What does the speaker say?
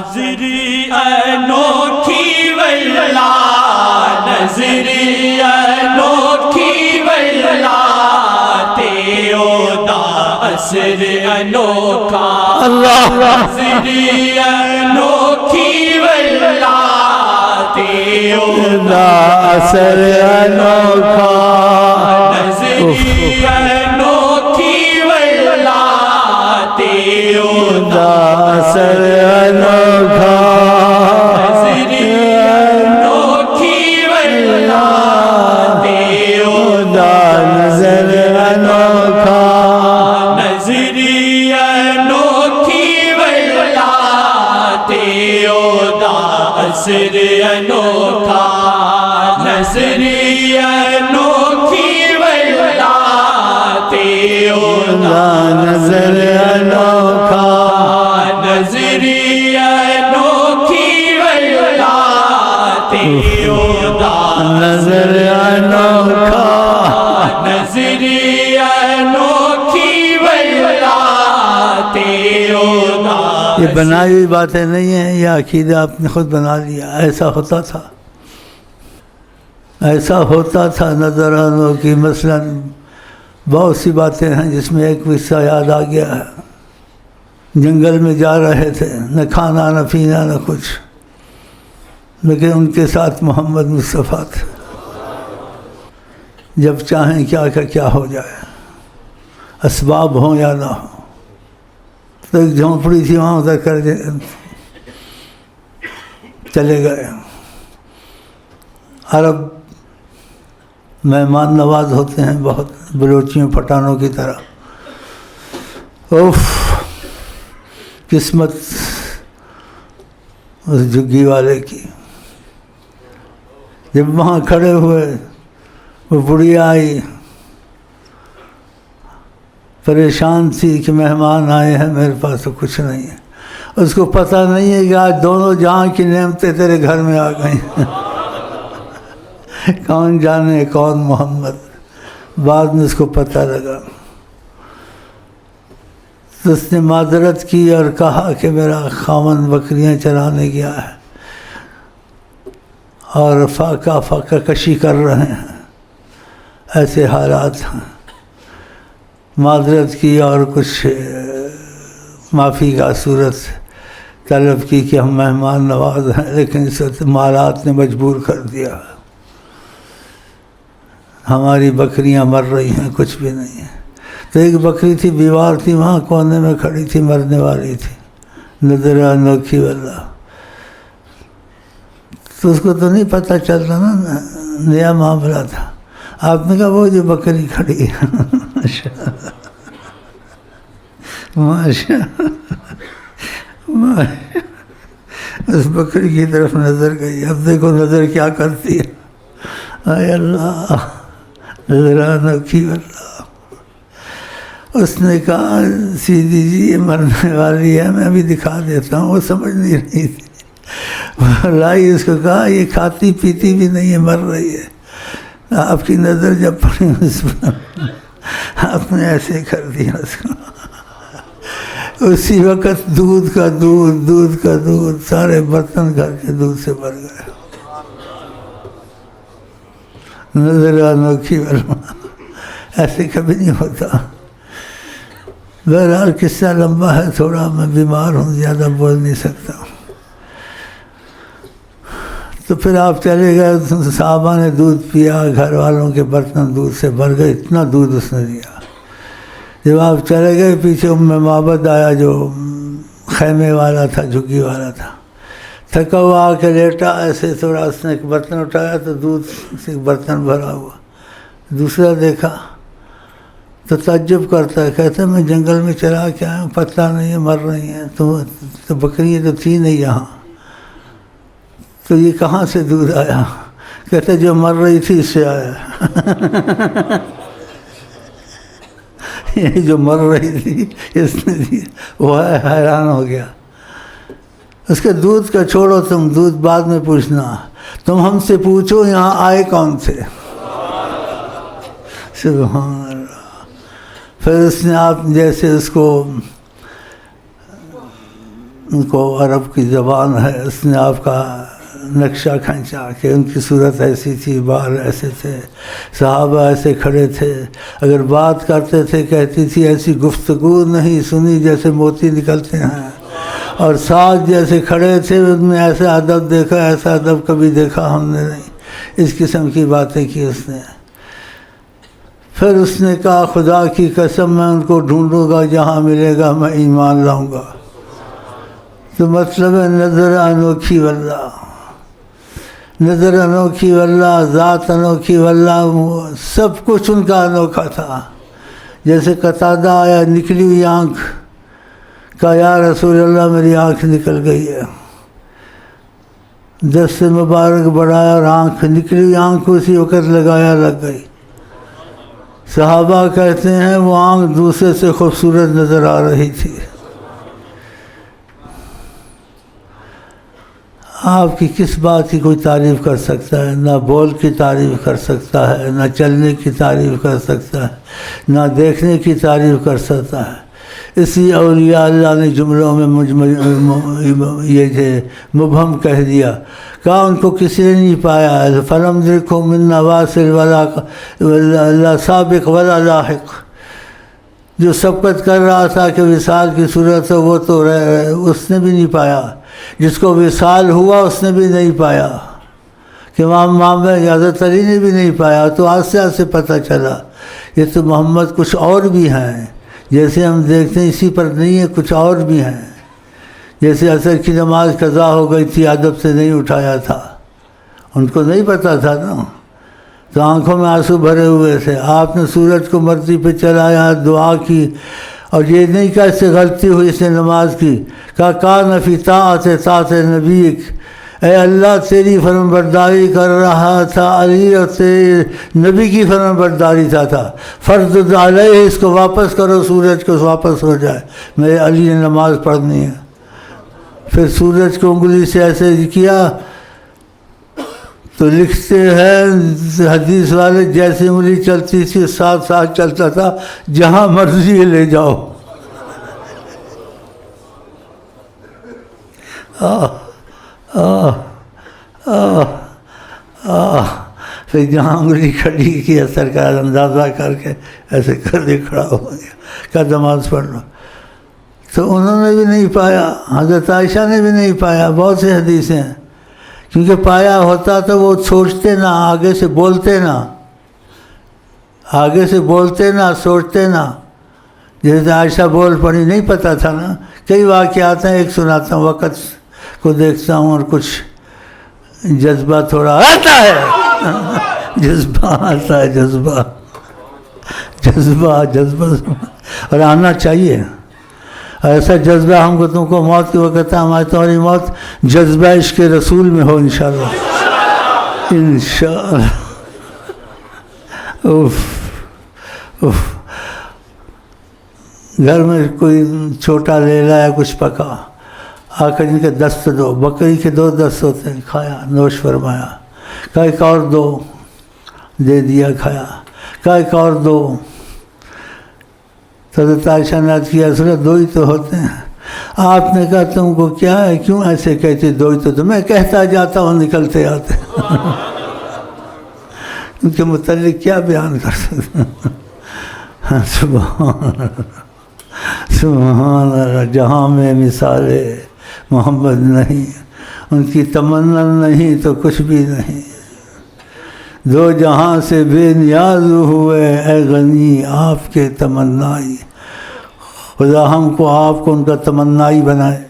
نظری انوکھی واللہ، نظری انوکھی واللہ، تیو دا اثر انوکھا اللہ، نظری انوکھی واللہ، تیو دا اثر انوکھا، نظری انوکھی واللہ، تیو دا اثر انوکھا، نظری انوکھی واللہ، تیو دا نظر انوکھا، نظری انوکھی واللہ، تیو دا اثر انوکھا، نظری انوکھی واللہ، تیو دا نظر انوکھا، نظری انوکھی واللہ، تیو دا نظر انوکھا، نظری انوکھی واللہ، تیو دا یہ بنائی ہوئی باتیں نہیں ہیں، یہ عقیدہ آپ نے خود بنا لیا۔ ایسا ہوتا تھا، ایسا ہوتا تھا نظر انوکھی۔ مثلا بہت سی باتیں ہیں جس میں ایک قصہ یاد آ گیا ہے۔ جنگل میں جا رہے تھے، نہ کھانا نہ پینا نہ کچھ، لیکن ان کے ساتھ محمد مصطفیٰ تھے۔ جب چاہیں کیا کا کیا ہو جائے، اسباب ہوں یا نہ ہوں۔ تو ایک جھونپڑی تھی، وہاں ادھر کر چلے گئے۔ عرب مہمان نواز ہوتے ہیں بہت، بلوچیوں پٹھانوں کی طرح۔ اوف، قسمت اس جھگی والے کی۔ جب وہاں کھڑے ہوئے، وہ بڑھیا آئی، پریشان تھی کہ مہمان آئے ہیں، میرے پاس تو کچھ نہیں ہے۔ اس کو پتہ نہیں ہے کہ آج دونوں جہاں کی نعمتیں تیرے گھر میں آ گئی۔ کون جانے کون محمد، بعد میں اس کو پتہ لگا۔ تو اس نے معذرت کی اور کہا کہ میرا خاوند بکریاں چرانے گیا ہے اور فاقہ کشی کر رہے ہیں، ایسے حالات ہیں۔ معذرت کی اور کچھ معافی کا صورت طلب کی کہ ہم مہمان نواز ہیں، لیکن اس وقت مالات نے مجبور کر دیا، ہماری بکریاں مر رہی ہیں، کچھ بھی نہیں ہے۔ تو ایک بکری تھی، بیمار تھی، وہاں کونے میں کھڑی تھی، مرنے والی تھی، نظر انوکھی واللہ۔ تو اس کو تو نہیں پتہ چلتا نا، نیا معاملہ تھا۔ آپ نے کہا وہ جو بکری کھڑی ہے، ماشاء اس بکری کی طرف نظر گئی۔ اب دیکھو نظر کیا کرتی ہے، اے اللہ، نظر انوکھی واللہ۔ اس نے کہا سیدھی جی یہ مرنے والی ہے، میں ابھی دکھا دیتا ہوں۔ وہ سمجھ نہیں رہی تھی، لائی اس کو کہا یہ کھاتی پیتی بھی نہیں ہے، مر رہی ہے۔ آپ کی نظر جب پڑی اس پر، آپ نے ایسے کر دیا اس کو۔ اسی وقت دودھ کا دودھ سارے برتن گھر کے دودھ سے بھر گئے۔ نظر انوکھی واللہ، ایسے کبھی نہیں ہوتا۔ بہرحال قصہ لمبا ہے تھوڑا، میں بیمار ہوں، زیادہ بول نہیں سکتا۔ تو پھر آپ چلے گئے، صحابہ نے دودھ پیا، گھر والوں کے برتن دودھ سے بھر گئے، اتنا دودھ اس نے دیا۔ جب آپ چلے گئے، پیچھے معبد آیا جو خیمے والا تھا، جھگی والا تھا، تھکا ہوا آ کے لیٹا، ایسے تھوڑا اس نے ایک برتن اٹھایا تو دودھ سے ایک برتن بھرا ہوا۔ دوسرا دیکھا تو تعجب کرتا ہے، کہتا ہے میں جنگل میں چلا کے آیا ہوں، پتہ نہیں ہے، مر رہی ہیں، تو بکریاں تو تھی نہیں یہاں، تو یہ کہاں سے دودھ آیا؟ کہتا ہے جو مر رہی تھی اس سے آیا۔ یہ جو مر رہی تھی اس نے دیا۔ وہ حیران ہو گیا۔ اس کے دودھ کا چھوڑو، تم دودھ بعد میں پوچھنا، تم ہم سے پوچھو یہاں آئے کون تھے۔ سبحان اللہ۔ پھر اس نے آپ جیسے اس کو ان کو عرب کی زبان ہے، اس نے آپ کا نقشہ کھینچا کہ ان کی صورت ایسی تھی، بال ایسے تھے، صحابہ ایسے کھڑے تھے، اگر بات کرتے تھے کہتی تھی ایسی گفتگو نہیں سنی جیسے موتی نکلتے ہیں، اور ساتھ جیسے کھڑے تھے ان میں ایسا ادب دیکھا، ایسا ادب کبھی دیکھا ہم نے نہیں، اس قسم کی باتیں کی اس نے۔ پھر اس نے کہا خدا کی قسم میں ان کو ڈھونڈوں گا، جہاں ملے گا میں ایمان لاؤں گا۔ تو مطلب ہے نظر انوکھی واللہ، نظر انوکھی واللہ، ذات انوکھی واللہ، سب کچھ ان کا انوکھا تھا۔ جیسے قتادہ آیا، نکلی ہوئی آنکھ، کہا یا رسول اللہ میری آنکھ نکل گئی ہے، دست مبارک بڑھایا اور آنکھ نکلی ہوئی آنکھ اسی وقت لگایا، لگ گئی۔ صحابہ کہتے ہیں وہ آنکھ دوسرے سے خوبصورت نظر آ رہی تھی۔ آپ کی کس بات کی کوئی تعریف کر سکتا ہے؟ نہ بول کی تعریف کر سکتا ہے، نہ چلنے کی تعریف کر سکتا ہے، نہ دیکھنے کی تعریف کر سکتا ہے۔ اسی اولیاء اللہ نے جملوں میں یہ جو مبہم کہہ دیا، کہا ان کو کسی نے نہیں پایا، فلم دیکھو من نواصل ولا سابق ولا لاحق، جو سبقت کر رہا تھا کہ وصال کی صورت ہو وہ تو اس نے بھی نہیں پایا، جس کو وصال ہوا اس نے بھی نہیں پایا، کہ امام حضرت علی نے بھی نہیں پایا۔ تو آہستہ آہستہ پتہ چلا یہ تو محمد کچھ اور بھی ہیں، جیسے ہم دیکھتے ہیں اسی پر نہیں ہے، کچھ اور بھی ہیں۔ جیسے عصر کی نماز قضا ہو گئی تھی، ادب سے نہیں اٹھایا تھا، ان کو نہیں پتہ تھا نا، تو آنکھوں میں آنسو بھرے ہوئے تھے۔ آپ نے سورج کو مرضی پہ چلایا، دعا کی، اور یہ نہیں کہا اس سے غلطی ہوئی اس نے نماز کی، کہا کان فی طاعت نبیک، اے اللہ تیری فرمان برداری کر رہا تھا، علی اور تیرے نبی کی فرمان برداری تھا، فرض علیہ اس کو واپس کرو، سورج کو واپس ہو جائے، میرے علی نے نماز پڑھنی ہے۔ پھر سورج کو انگلی سے ایسے کیا تو لکھتے ہیں حدیث والے جیسے انگلی چلتی تھی ساتھ ساتھ چلتا تھا، جہاں مرضی لے جاؤ۔ پھر جہاں انگلی کھڑی کی اثر کا اندازہ کر کے ایسے کر کے کھڑا ہو گیا، کیا نماز پڑھ لو۔ تو انہوں نے بھی نہیں پایا، حضرت عائشہ نے بھی نہیں پایا، بہت سے حدیثیں ہیں، کیونکہ پایا ہوتا تو وہ سوچتے نہ، آگے سے بولتے نہ، آگے سے بولتے نہ، سوچتے نہ۔ جیسے عائشہ بول پڑی، نہیں پتہ تھا نا۔ کئی واقعات ہیں، ایک سناتا ہوں، وقت کو دیکھتا ہوں اور کچھ جذبہ تھوڑا آتا ہے، جذبہ آتا ہے، جذبہ اور آنا چاہیے۔ ایسا جذبہ ہم کو تم کو موت کے وقت ہے، ہماری تمہاری موت جذبہ عشق رسول میں ہو انشاءاللہ، انشاءاللہ۔ گھر میں کوئی چھوٹا لیلا یا کچھ پکا، آ کر ان کے دست دو، بکری کے 2 دست ہوتے ہیں، کھایا، نوش فرمایا، کہا ایک اور دو، دے دیا، کھایا، کہا ایک اور دو۔ حضرت عائشہ نے عرض کیا رسول اللہ 2 ہی تو ہوتے ہیں۔ آپ نے کہا تم کو کیا ہے، کیوں ایسے کہتے 2 ہی تو میں کہتا جاتا ہوں نکلتے آتے، ان کے متعلق کیا بیان کر سکتا۔ سبحان اللہ، جہاں میں مثال محمد نہیں، ان کی تمنا نہیں تو کچھ بھی نہیں۔ 2 جہاں سے بے نیاز ہوئے اے غنی آپ کے تمنائی، خدا ہم کو آپ کو ان کا تمنائی بنائے۔